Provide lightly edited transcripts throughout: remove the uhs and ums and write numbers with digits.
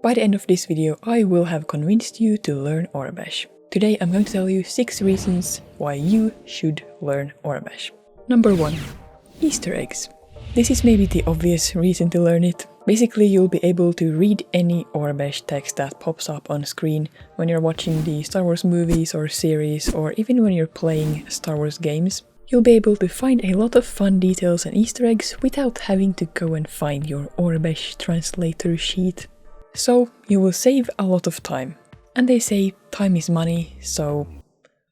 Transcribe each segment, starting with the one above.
By the end of this video, I will have convinced you to learn Aurebesh. Today I'm going to tell you 6 reasons why you should learn Aurebesh. Number 1. Easter eggs. This is maybe the obvious reason to learn it. Basically, you'll be able to read any Aurebesh text that pops up on screen when you're watching the Star Wars movies or series, or even when you're playing Star Wars games. You'll be able to find a lot of fun details and Easter eggs without having to go and find your Aurebesh translator sheet. So you will save a lot of time. And they say time is money, so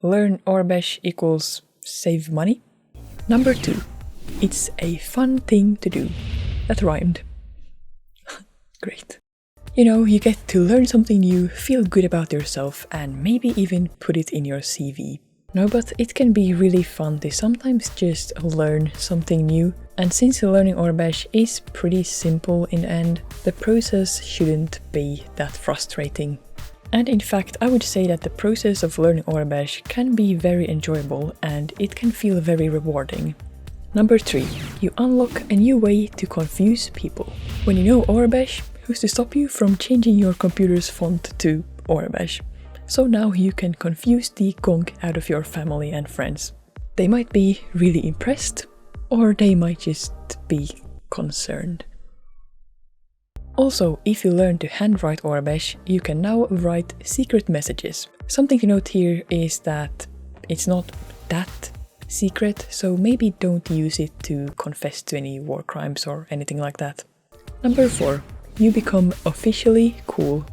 learn Aurebesh equals save money. Number 2. It's a fun thing to do. That rhymed. Great. You know, you get to learn something new, feel good about yourself, and maybe even put it in your CV. No, but it can be really fun to sometimes just learn something new. And since learning Aurebesh is pretty simple in the end, the process shouldn't be that frustrating. And in fact, I would say that the process of learning Aurebesh can be very enjoyable and it can feel very rewarding. Number 3. You unlock a new way to confuse people. When you know Aurebesh, who's to stop you from changing your computer's font to Aurebesh? So now you can confuse the gong out of your family and friends. They might be really impressed, or they might just be concerned. Also, if you learn to handwrite Aurebesh, you can now write secret messages. Something to note here is that it's not that secret, so maybe don't use it to confess to any war crimes or anything like that. Number 4. You become officially cool.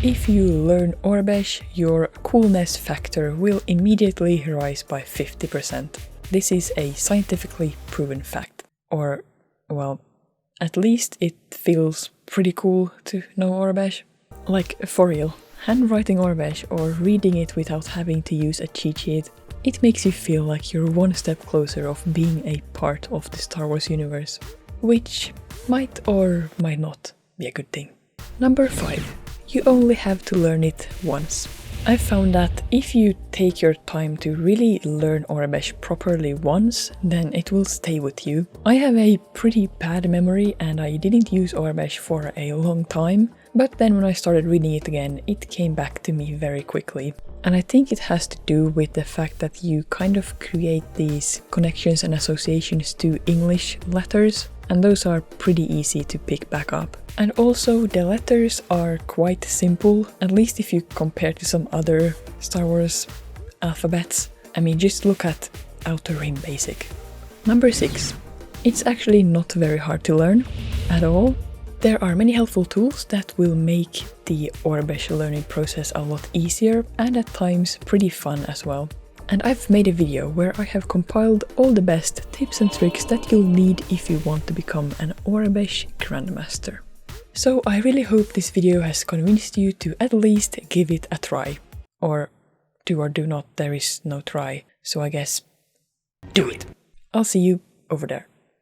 If you learn Aurebesh, your coolness factor will immediately rise by 50%. This is a scientifically proven fact. Or, well, at least it feels pretty cool to know Aurebesh. Like, for real, handwriting Aurebesh or reading it without having to use a cheat sheet, it makes you feel like you're one step closer of being a part of the Star Wars universe. Which might or might not be a good thing. Number 5. You only have to learn it once. I've found that if you take your time to really learn Aurebesh properly once, then it will stay with you. I have a pretty bad memory and I didn't use Aurebesh for a long time, but then when I started reading it again, it came back to me very quickly. And I think it has to do with the fact that you kind of create these connections and associations to English letters, and those are pretty easy to pick back up. And also the letters are quite simple, at least if you compare to some other Star Wars alphabets. I mean, just look at Outer Rim Basic. Number 6. It's actually not very hard to learn at all. There are many helpful tools that will make the Aurebesh learning process a lot easier and at times pretty fun as well. And I've made a video where I have compiled all the best tips and tricks that you'll need if you want to become an Aurebesh Grandmaster. So I really hope this video has convinced you to at least give it a try. Or do not, there is no try, so I guess do it. I'll see you over there.